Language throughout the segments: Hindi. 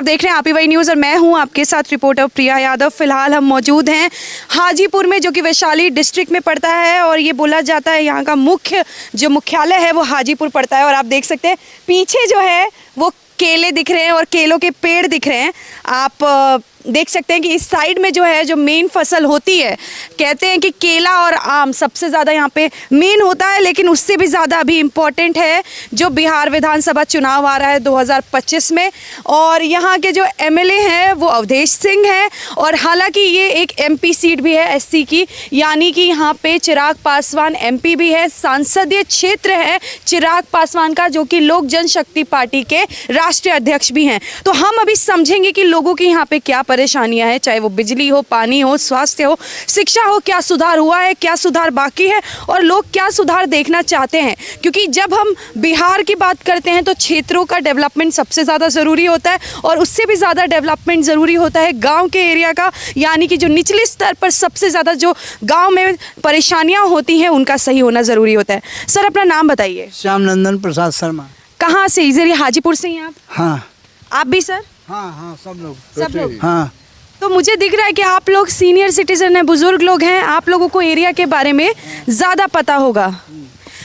आप देख रहे हैं आपी न्यूज़ और मैं हूं आपके साथ रिपोर्टर प्रिया यादव। फिलहाल हम मौजूद हैं हाजीपुर में, जो कि वैशाली डिस्ट्रिक्ट में पड़ता है और ये बोला जाता है यहाँ का मुख्यालय है वो हाजीपुर पड़ता है। और आप देख सकते हैं पीछे जो है वो केले दिख रहे हैं और केलों के पेड़ दिख रहे हैं। आप देख सकते हैं कि इस साइड में जो है जो मेन फसल होती है, कहते हैं कि केला और आम सबसे ज़्यादा यहाँ पे मेन होता है, लेकिन उससे भी ज़्यादा अभी इम्पोर्टेंट है जो बिहार विधानसभा चुनाव आ रहा है 2025 में। और यहाँ के जो एमएलए हैं वो अवधेश सिंह हैं और हालांकि ये एक एमपी सीट भी है एससी की, यानी कि यहाँ पे चिराग पासवान एमपी भी है, सांसदीय क्षेत्र है चिराग पासवान का, जो कि लोक जनशक्ति पार्टी के राष्ट्रीय अध्यक्ष भी हैं। तो हम अभी समझेंगे कि लोगों की यहाँ पे क्या परेशानियां हैं, चाहे वो बिजली हो, पानी हो, स्वास्थ्य हो, शिक्षा हो, क्या सुधार हुआ है, क्या सुधार बाकी है और लोग क्या सुधार देखना चाहते हैं। क्योंकि जब हम बिहार की बात करते हैं तो क्षेत्रों का डेवलपमेंट सबसे ज़्यादा ज़रूरी होता है और उससे भी ज़्यादा डेवलपमेंट ज़रूरी होता है गाँव के एरिया का, यानी कि जो निचले स्तर पर सबसे ज़्यादा जो गाँव में परेशानियाँ होती हैं उनका सही होना ज़रूरी होता है। सर अपना नाम बताइए। श्याम नंदन प्रसाद शर्मा। कहाँ से? इधर हाजीपुर से ही आप? हाँ। आप भी सर? हाँ, सब लोग। हाँ। तो मुझे दिख रहा है कि आप लोग सीनियर सिटीजन हैं, बुजुर्ग लोग हैं, आप लोगों को एरिया के बारे में ज़्यादा पता होगा।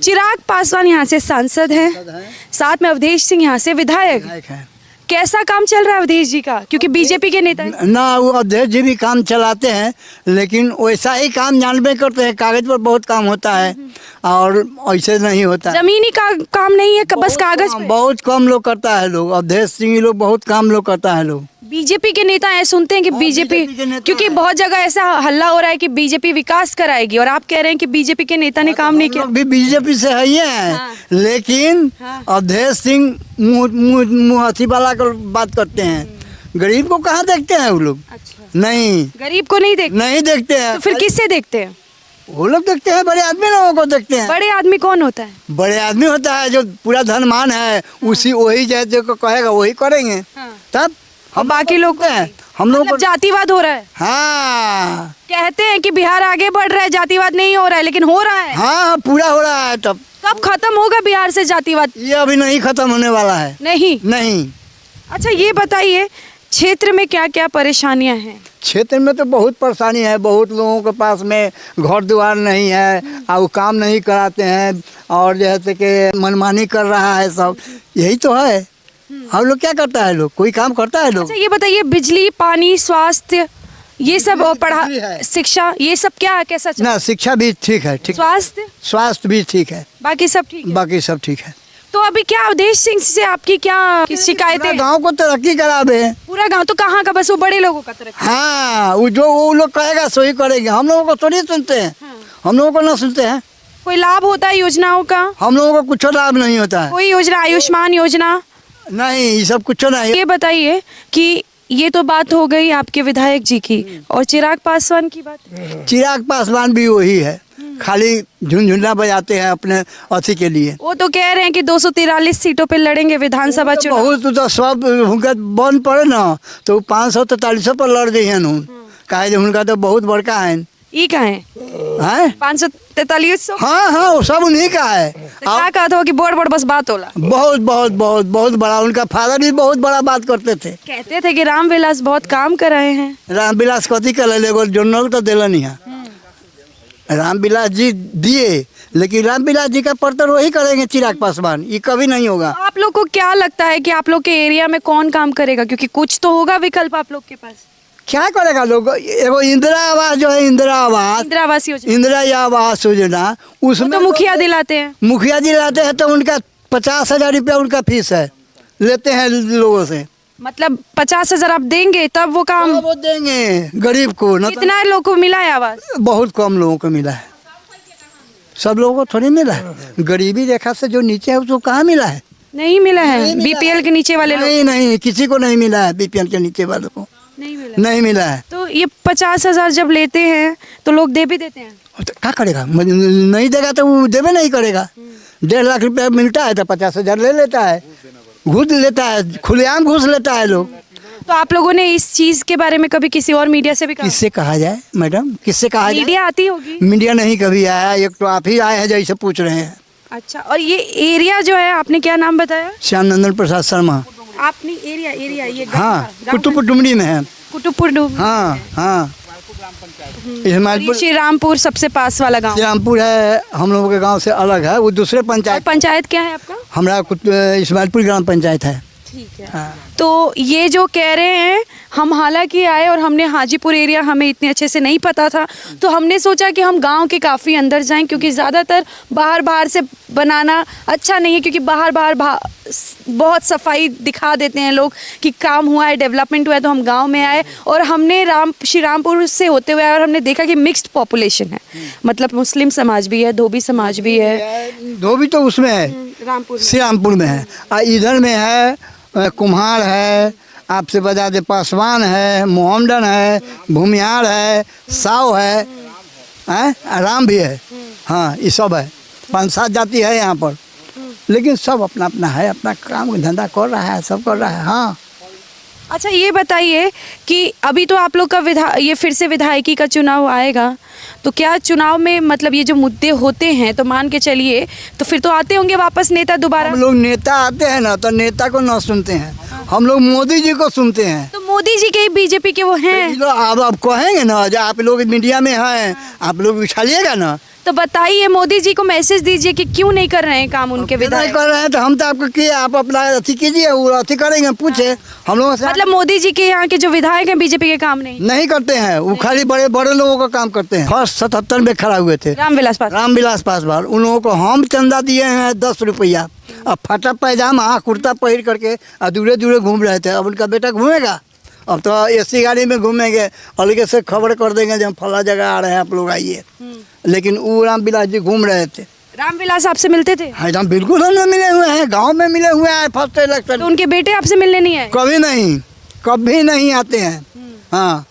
चिराग पासवान यहाँ से सांसद हैं, साथ में अवधेश सिंह यहाँ से विधायक हैं। कैसा काम चल रहा है अवधेश जी का? क्योंकि बीजेपी के नेता हैं। ना, वो अवधेश जी भी काम चलाते हैं, लेकिन वैसा ही काम जानबे करते हैं। कागज पर बहुत काम होता है और ऐसे नहीं होता। जमीनी का काम नहीं है, बस कागज पे। बहुत कम लोग करता है लोग। अवधेश सिंह लोग बहुत काम लोग करता है लोग। बीजेपी के नेता है, सुनते हैं कि बीजेपी, क्योंकि बहुत जगह ऐसा हल्ला हो रहा है कि बीजेपी विकास कराएगी और आप कह रहे हैं कि बीजेपी के नेता ने काम नहीं किया। भी बीजेपी से है ही है। हाँ। लेकिन अवधेश सिंह मुँह अथी वाला कर बात करते हैं, गरीब को कहाँ देखते हैं वो लोग। अच्छा। नहीं, गरीब को नहीं देखते हैं। तो फिर किससे देखते हैं? वो लोग देखते हैं, बड़े आदमी लोगों को देखते हैं। बड़े आदमी कौन होता है? बड़े आदमी होता है जो पूरा धनमान है, उसी वही जैसे को कहेगा वही करेंगे। तब हम बाकी लोग हैं, हम लोग मतलब जातिवाद हो रहा है। हाँ, कहते हैं कि बिहार आगे बढ़ रहा है, जातिवाद नहीं हो रहा है, लेकिन हो रहा है। हाँ, पूरा हो रहा है। तब कब खत्म होगा बिहार से जातिवाद? ये अभी नहीं खत्म होने वाला है। नहीं। अच्छा ये बताइए, क्षेत्र में क्या क्या परेशानियां हैं? क्षेत्र में तो बहुत परेशानी है। बहुत लोगों के पास में घर द्वार नहीं है और वो काम नहीं कराते हैं और जैसे कि मनमानी कर रहा है सब, यही तो है। हम लोग क्या करता है, लोग कोई काम करता है लोग। अच्छा ये बताइए, बिजली, पानी, स्वास्थ्य, ये सब और शिक्षा, ये सब क्या कैसा चल? ना, शिक्षा भी ठीक है, ठीक। स्वास्थ्य भी ठीक है, बाकी सब ठीक है। बाकी सब ठीक है। तो अभी क्या अवधेश सिंह से आपकी क्या शिकायतें? गांव को तरक्की करा दे। पूरा गांव तो कहाँ का, बस वो बड़े लोगों का तरक्की। हाँ, वो लोग कहेगा सो ही करेंगे। हम लोगों को थोड़ी सुनते हैं। हम लोगों को ना सुनते हैं। कोई लाभ होता है योजनाओं का? हम लोगों को कुछ लाभ नहीं होता है। कोई योजना, आयुष्मान योजना नहीं, ये सब कुछ नहीं। ये बताइए कि ये तो बात हो गई आपके विधायक जी की, और चिराग पासवान की बात? चिराग पासवान भी वही है, खाली झुनझुना बजाते हैं अपने अथी के लिए। वो तो कह रहे हैं कि 243 सीटों पे लड़ेंगे विधानसभा चुनाव। बहुत तो सब उनका बंद पड़े ना तो 543 पर लड़ गई है। कहे उनका तो बहुत बड़का है। ई का है 543? हाँ, वो सब उन्हीं का है। क्या कहा था कि बड़ बस बात होला? बहुत बहुत बहुत बहुत बड़ा। उनका फादर भी बहुत बड़ा बात करते थे। कहते थे कि रामविलास बहुत काम कराए हैं। रामविलास कथी कर ले, जनरल तो दिला नहीं है। रामविलास जी दिए, लेकिन रामविलास जी का पर्तर वही करेंगे चिराग पासवान, ये कभी नहीं होगा। आप लोग को क्या लगता है कि आप लोग के एरिया में कौन काम करेगा? क्योंकि कुछ तो होगा विकल्प आप लोग के पास। क्या करेगा लोग? एगो इंदिरा आवास जो है, इंदिरा आवास योजना, उसमें तो मुखिया दिलाते हैं। मुखिया दिलाते हैं तो उनका 50,000 रुपया उनका फीस है, लेते हैं लोगों से। मतलब 50,000 आप देंगे तब वो काम? वो देंगे गरीब को। कितना लोगों को मिला है आवास? बहुत कम लोगों को मिला है। सब लोगों को थोड़ी मिला है। गरीबी रेखा से जो नीचे है उसको कहाँ मिला है? नहीं मिला है। बीपीएल के नीचे वाले लोग? नहीं, किसी को नहीं मिला है। बीपीएल के नीचे वालों को नहीं मिला है। तो ये 50,000 जब लेते हैं तो लोग दे भी देते हैं? तो क्या करेगा? नहीं देगा तो वो देवे नहीं करेगा। 1.5 लाख रुपया मिलता है तो 50,000 ले लेता है, घूस लेता है, खुलेआम घूस लेता है लोग। तो आप लोगों ने इस चीज के बारे में कभी किसी और मीडिया से भी कहा? किससे कहा जाए मैडम, किससे कहा जाए? मीडिया आती होगी। मीडिया नहीं कभी आया, एक तो आप ही आए हैं जैसे पूछ रहे हैं। अच्छा, और ये एरिया जो है आपने क्या नाम बताया? श्याम नंदन प्रसाद शर्मा। आपने एरिया ये गाँव हाँ का, कुतुब डुमरी में है। कुतुबपुर डूब। हाँ हाँ और इस्माइलपुर ये श्री रामपुर सबसे पास वाला गाँव। श्रीरामपुर है, हम लोगों के गांव से अलग है, वो दूसरे और पंचायत। पंचायत क्या है आपका? हमारा इस्माइलपुर ग्राम पंचायत है। ठीक है। हाँ। तो ये जो कह रहे हैं, हम हालांकि आए और हमने हाजीपुर एरिया हमें इतने अच्छे से नहीं पता था, तो हमने सोचा कि हम गांव के काफ़ी अंदर जाएं, क्योंकि ज़्यादातर बाहर से बनाना अच्छा नहीं है, क्योंकि बाहर बहुत सफाई दिखा देते हैं लोग कि काम हुआ है, डेवलपमेंट हुआ है। तो हम गांव में आए और हमने श्री रामपुर से होते हुए आए और हमने देखा कि मिक्स्ड पॉपुलेशन है, मतलब मुस्लिम समाज भी है, धोबी समाज भी है। धोबी तो उसमें है, रामपुर श्रीरामपुर में है, और इधर में है कुम्हार है, आपसे बता दे पासवान है, मोहम्मदन है, भूमिहार है, साव है, राम भी है। हाँ ये सब है, 5-7 जाति है यहाँ पर, लेकिन सब अपना अपना है, अपना काम धंधा कर रहा है, सब कर रहा है। हाँ। अच्छा ये बताइए कि अभी तो आप लोग का ये फिर से विधायकी का चुनाव आएगा, तो क्या चुनाव में मतलब ये जो मुद्दे होते हैं, तो मान के चलिए तो फिर तो आते होंगे वापस नेता दोबारा? हम लोग नेता आते हैं ना, तो नेता को ना सुनते हैं, हम लोग मोदी जी को सुनते हैं। तो मोदी जी के बीजेपी के वो हैं, अब कहेंगे ना, जो आप लोग मीडिया में हैं, आप लोग उछालिएगा ना, तो बताइए मोदी जी को मैसेज दीजिए कि क्यों नहीं कर रहे हैं काम उनके नहीं विधायक। कर रहे हैं तो हम तो आपको किए, आप अपना अथी कीजिए, वो अथी करेंगे, पूछे हम लोगों से। मतलब मोदी जी के यहाँ के जो विधायक हैं बीजेपी के काम नहीं करते हैं, वो खाली बड़े बड़े लोगों का काम करते हैं। फर्स्ट 77 में खड़ा हुए थे रामविलास पासवान, उन लोगों को हम चंदा दिए हैं 10 रुपया, अब फटा पैजामा कुर्ता पहन करके दूरे दूरे घूम रहे थे। अब उनका बेटा घूमेगा, अब तो एसी गाड़ी में घूमेंगे, अलग से खबर कर देंगे जब फला जगह आ रहे हैं, आप लोग आइए। लेकिन वो रामविलास जी घूम रहे थे। रामविलास आपसे मिलते थे? हाँ एकदम बिल्कुल, हम लोग मिले हुए हैं, गांव में मिले हुए हैं फर्स्ट इलेक्शन। तो उनके बेटे आपसे मिलने नहीं आए? कभी नहीं आते हैं। हाँ,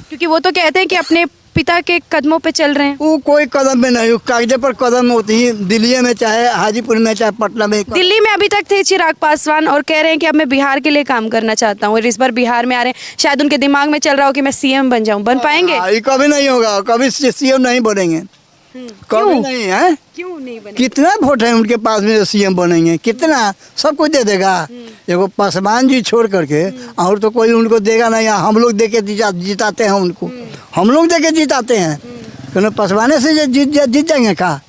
क्योंकि वो तो कहते हैं कि अपने पिता के कदमों पे चल रहे हैं। वो कोई कदम में नहीं, कागजे पर कदम होती है, दिल्ली में चाहे हाजीपुर में चाहे पटना में। दिल्ली में अभी तक थे चिराग पासवान और कह रहे हैं कि अब मैं बिहार के लिए काम करना चाहता हूँ, और इस बार बिहार में आ रहे हैं, शायद उनके दिमाग में चल रहा हो कि मैं सीएम बन जाऊँ। बन पाएंगे? ये कभी नहीं होगा, कभी सीएम नहीं बनेंगे, कभी नहीं है। क्यों नहीं बने? कितना वोट है उनके पास में, सीएम बनेंगे? कितना, सब कुछ दे देगा। एगो पासवान जी छोड़ करके और तो कोई उनको देगा नहीं। हम लोग दे के जिताते हैं उनको, हम लोग दे के जिताते हैं, क्योंकि पासवाने से जीत जाएंगे का?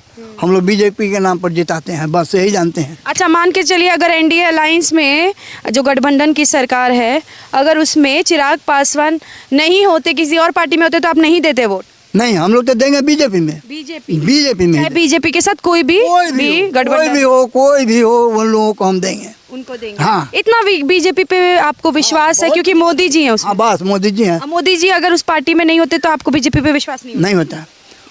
हम लोग बीजेपी के नाम पर जिताते हैं, बस यही जानते हैं। अच्छा मान के चलिए अगर एनडीए अलायंस में जो गठबंधन की सरकार है, अगर उसमें चिराग पासवान नहीं होते, किसी और पार्टी में होते, तो आप नहीं देते वोट? नहीं, हम लोग तो देंगे बीजेपी में। बीजेपी में, बीजेपी के साथ कोई भी गठबंधन कोई भी हो उन लोगों को हम देंगे, उनको देंगे। हाँ। इतना बीजेपी पे आपको विश्वास है क्योंकि मोदी जी हैं उसमें? हाँ बस मोदी जी हैं। मोदी जी अगर उस पार्टी में नहीं होते तो आपको बीजेपी पे विश्वास नहीं होता।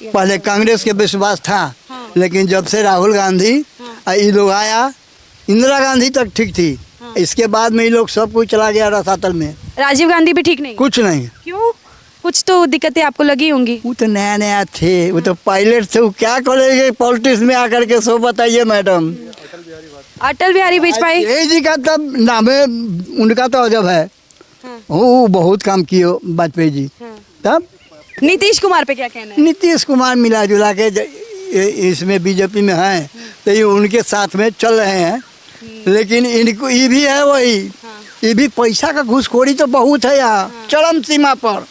पहले कांग्रेस के विश्वास था, लेकिन जब से राहुल गांधी ये लोग आया, इंदिरा गांधी तक ठीक थी, इसके बाद में ये लोग सब कुछ चला गया रसातल में। राजीव गांधी भी ठीक नहीं? कुछ नहीं। क्यों? कुछ तो दिक्कतें आपको लगी होंगी। वो तो नया नया थे, वो तो पायलट थे, वो क्या करेंगे पॉलिटिक्स में आकर के, सो बताइए मैडम। अटल बिहारी वाजपेयी यही जी का तब नाम है उनका, तो अजब है। वो बहुत काम किए वाजपेयी जी। तब नीतीश कुमार पे क्या कहना है? नीतीश कुमार मिला जुला के इसमें बीजेपी में हैं, तो ये उनके साथ में चल रहे हैं, लेकिन इनको ये भी है वही, ये भी पैसा का घूसखोरी तो बहुत है यहाँ, चरम सीमा पर।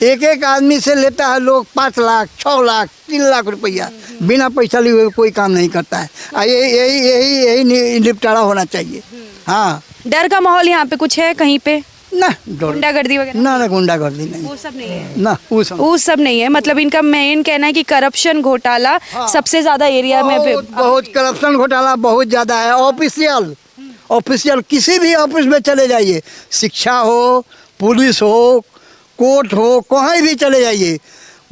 एक एक आदमी से लेता है लोग 5 लाख 6 लाख 3 लाख रुपया, बिना पैसा लिए हुए कोई काम नहीं करता है। यही निपटारा होना चाहिए। हाँ, डर का माहौल यहाँ पे कुछ है कहीं पे? ना गुंडागर्दी वगैरह? ना गुंडागर्दी नहीं, वो सब नहीं है ना, वो सब नहीं है। मतलब इनका मेन कहना है कि करप्शन घोटाला सबसे ज्यादा एरिया में बहुत करप्शन घोटाला बहुत ज्यादा है। ऑफिशियल किसी भी ऑफिस में चले जाइए, शिक्षा हो, पुलिस हो, कोर्ट हो, कहीं भी चले जाइए,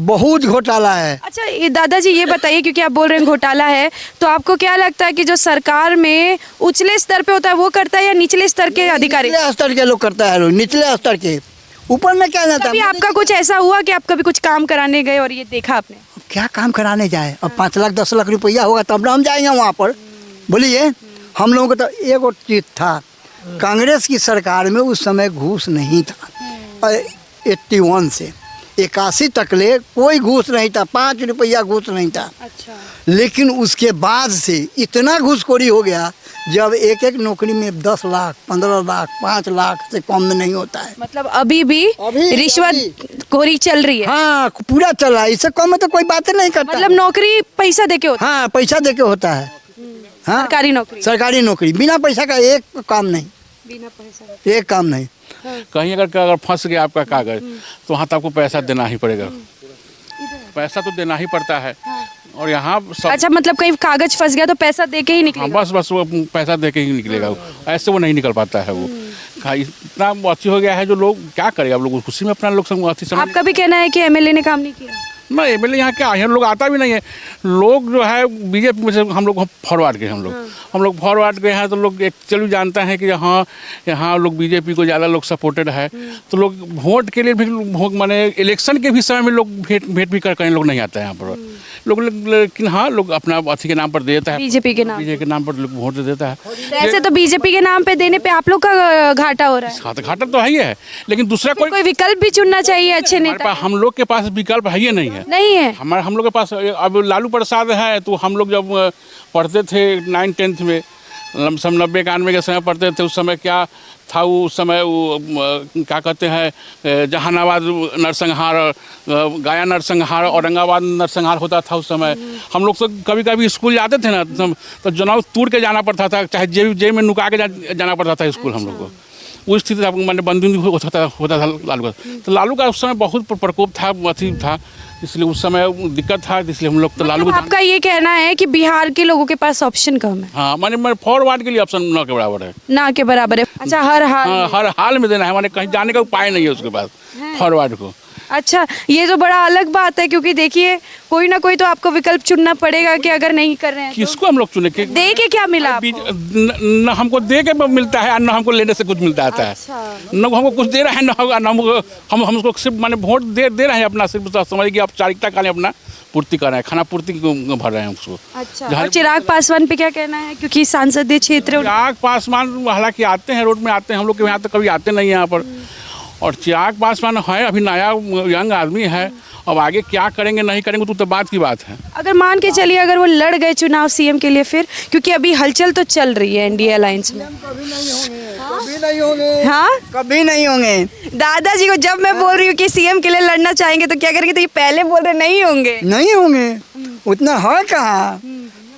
बहुत घोटाला है। अच्छा ये दादाजी ये बताइए, क्योंकि आप बोल रहे हैं घोटाला है, तो आपको क्या लगता है कि जो सरकार में उचले स्तर पे होता है वो करता है या निचले स्तर के अधिकारी? निचले स्तर के लोग करता है, निचले स्तर के, ऊपर में क्या जाता है। कभी आपका कुछ ऐसा हुआ कि आप कभी कुछ काम कराने गए और ये देखा आपने? क्या काम कराने जाए, अब 5 लाख 10 लाख रुपया होगा तब ना हम जाएंगे वहाँ पर। बोलिए, हम लोगों को तो एक चीज था, कांग्रेस की सरकार में उस समय घूस नहीं था 81 से। 81 तक ले कोई घूस नहीं था, 5 रुपया घूस नहीं था। अच्छा। लेकिन उसके बाद से इतना घूसखोरी हो गया, जब एक एक नौकरी में 10 लाख 15 लाख 5 लाख से कम में नहीं होता है। मतलब अभी भी रिश्वत खोरी चल रही है। हाँ, पूरा चल रहा है, इससे कम में तो कोई बातें नहीं करता। मतलब नौकरी पैसा देके होता हाँ, पैसा दे के होता है। हाँ, सरकारी नौकरी। सरकारी नौकरी बिना पैसा का एक काम नहीं, बिना पैसा। एक काम नहीं। कहीं अगर फंस गया आपका कागज तो वहाँ तो आपको पैसा देना ही पड़ेगा, पैसा तो देना ही पड़ता है। और यहाँ सब अच्छा, मतलब कहीं कागज फंस गया तो पैसा देके ही हाँ, निकलेगा। बस वो पैसा दे के ही निकलेगा, ऐसे वो नहीं निकल पाता है। वो इतना अथी हो गया है, जो लोग क्या करें, अब लोग उसी में अपना लोग सब अथी समझ। आपका भी कहना है कि एमएलए ने काम नहीं किया? ना एमएलए यहाँ क्या है, लोग आता भी नहीं है। लोग जो है बीजेपी में से हम लोग फॉरवर्ड गए, हम लोग फॉरवर्ड गए हैं, तो लोग एक्चुअली जानते हैं कि हाँ यहाँ लोग बीजेपी को ज़्यादा लोग सपोर्टेड है। तो लोग वोट के लिए भी माने इलेक्शन के भी समय में लोग भेंट भी करके लोग नहीं आते हैं यहाँ पर लोग। लेकिन हाँ, लोग अपना अथी के नाम पर दे देता है, बीजेपी के नाम। बीजेपी के नाम पर लोग वोट दे देता है। ऐसे तो बीजेपी के नाम पे देने पे आप लोग का घाटा हो रहा है। घाटा तो है ही है, लेकिन दूसरा कोई विकल्प भी चुनना चाहिए अच्छे नेता। हम लोग के पास विकल्प है ही नहीं है। नहीं है। हम लोग के पास अब लालू प्रसाद है, तो हम लोग जब पढ़ते थे 9th-10th में, लमसम 90-91 के समय पढ़ते थे, उस समय क्या था, उस समय वो क्या कहते हैं, जहानाबाद नरसंहार, गया नरसंहार, औरंगाबाद नरसंहार होता था उस समय। हम लोग तो कभी कभी स्कूल जाते थे ना, तो जनाब तोड़ के जाना पड़ता था, चाहे जेब में नुका के जाना पड़ता था स्कूल हम लोग को। वो स्थिति था, मैंने बंदी होता था लालू का। तो लालू का उस समय बहुत प्रकोप था, अथी था, इसलिए उस समय दिक्कत था, इसलिए हम लोग तो लालू को। आपका ये कहना है कि बिहार के लोगों के पास ऑप्शन कम है? हाँ, मैंने फॉरवर्ड के लिए ऑप्शन ना के बराबर है, ना के बराबर है। अच्छा, हर हाल हाँ, हर हाल में देना है, मैंने कहीं जाने का उपाय नहीं है उसके पास फॉरवर्ड को। अच्छा, ये तो बड़ा अलग बात है, क्योंकि देखिए कोई ना कोई तो आपको विकल्प चुनना पड़ेगा कि अगर नहीं कर रहे हैं किसको हम लोग चुने? दे के क्या मिला आपको? न हमको दे के मिलता है, न हमको लेने से कुछ मिलता आता है। न हमको कुछ दे रहा है, न हम उसको सिर्फ माने वोट दे रहे हैं अपना, सिर्फ समझिए कि औपचारिकता का अपना पूर्ति कर रहे हैं, खाना पूर्ति भर रहे हैं उसको। अच्छा, और चिराग पासवान पे क्या कहना है, क्योंकि सांसदीय क्षेत्र? चिराग पासवान हालांकि आते हैं, रोड में आते हैं, हम लोग के यहाँ तो कभी आते नहीं है यहाँ पर। और चिराग पासवान है, अभी नया यंग आदमी है, अब आगे क्या करेंगे नहीं करेंगे तो बात की बात है। अगर मान के चलिए अगर वो लड़ गए चुनाव सीएम के लिए, फिर क्योंकि अभी हलचल तो चल रही है एनडीए अलायंस में। कभी नहीं होंगे। हाँ, कभी नहीं होंगे। दादाजी को जब मैं बोल रही हूँ कि सीएम के लिए लड़ना चाहेंगे तो क्या करेंगे, तो ये पहले बोल रहे नहीं होंगे। नहीं होंगे, उतना है कहाँ।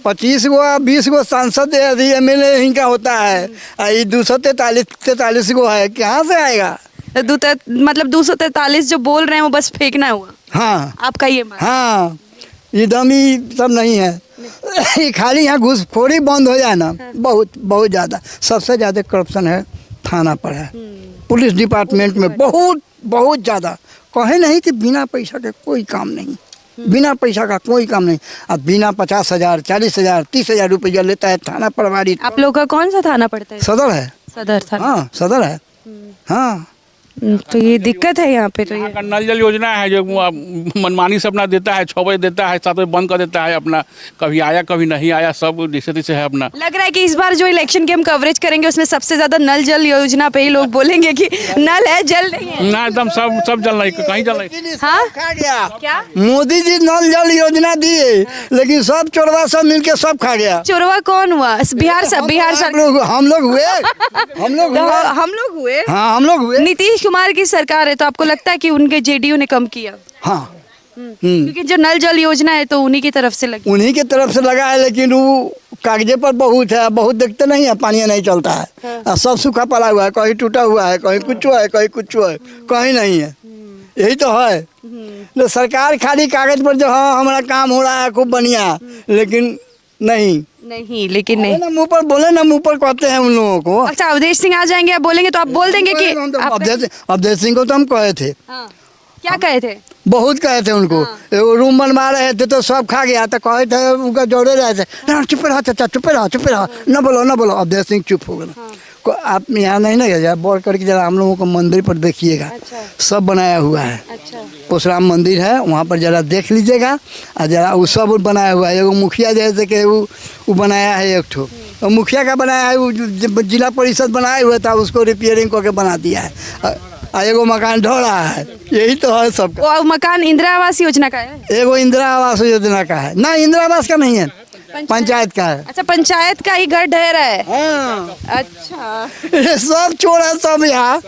25 गो 20 गो सांसद एमएलए इनका होता है, ये 243 गो है, कहाँ से आएगा? मतलब 243 जो बोल रहे हैं वो बस फेंकना हुआ। हाँ, आपका ये मान? हाँ, एकदम ही सब नहीं है। ये खाली यहाँ घूसखोरी बंद हो जाए ना, बहुत बहुत ज़्यादा, सबसे ज़्यादा करप्शन है थाना पर है, पुलिस डिपार्टमेंट में बहुत बहुत ज़्यादा। कहे नहीं कि बिना पैसा के कोई काम नहीं, बिना पैसा का कोई काम नहीं। अब बिना 50,000 40,000 30,000 रुपया लेता है थाना प्रभारी। आप लोग का कौन सा थाना पड़ता है? सदर है। सदर थाना? हाँ, सदर है। हाँ, तो ये दिक्कत है यहाँ पे। तो ये यहाँ नल जल योजना है जो मनमानी से अपना देता है, 6 बजे देता है, 7 बजे बंद कर देता है अपना, कभी आया कभी नहीं आया, सब जैसे तैसे है अपना। लग रहा है कि इस बार जो इलेक्शन की हम कवरेज करेंगे उसमें सबसे ज्यादा नल जल योजना पे ही लोग बोलेंगे कि नल है जल नहीं है। ना, एकदम सब जल नहीं, कहीं जल नहीं। हाँ, खा गया। क्या मोदी जी नल जल योजना दिए, लेकिन सब चोरवा सब मिलके सब खा गया। चोरवा कौन हुआ? बिहार सरकार। हम लोग हुए। हम लोग हुए। हाँ, हम लोग हुए। नीतीश कुमार की सरकार है, तो आपको लगता है कि उनके जेडीयू ने कम किया? हाँ, क्योंकि जो नल जल योजना है तो उन्हीं की तरफ से लगी। उन्हीं की तरफ से लगा है, लेकिन वो कागजे पर बहुत है, बहुत देखते नहीं है, पानी नहीं चलता है। और सब सूखा पड़ा हुआ है, कहीं टूटा हुआ है, कहीं कुछ है, कहीं कुछ है, कहीं नहीं है। यही तो है। तो सरकार खाली कागज पर जो हाँ हमारा काम हो रहा है खूब बढ़िया, लेकिन नहीं, लेकिन नहीं। ना मुँह पर बोले ना मुँह पर कहते हैं उन लोगों को। अच्छा, अवधेश सिंह आ जाएंगे, आप बोलेंगे तो आप बोल देंगे कि अवधेश सिंह को तो हम कहे थे। क्या कहे थे? बहुत कहे थे उनको। वो रूम बनवा रहे थे तो सब खा गया, तो कहे थे उनका जोड़े रहे थे, ना चुप रहा चाचा, चुप रहा न बोलो। अवधेश सिंह चुप हो गया। आप यहाँ नहीं ना गया, बोल करके जरा हम लोगों को मंदिर पर देखिएगा। अच्छा। सब बनाया हुआ है। अच्छा। परशुराम मंदिर है, वहाँ पर जरा देख लीजिएगा। और जरा वो सब बनाया हुआ है। वो मुखिया जैसे कि वो बनाया है एक ठो, और मुखिया का बनाया है, वो जिला परिषद बनाया हुआ था, उसको रिपेयरिंग करके बना दिया है। और एगो मकान ढो रहा है, यही तो है सबका। वो मकान इंदिरा आवास योजना का है? एगो इंदिरा आवास योजना का है ना, इंदिरा आवास का नहीं है, पंचायत का है। अच्छा, पंचायत का ही घर ढह रहा है। हाँ अच्छा, ये सब चोर है सब यहाँ।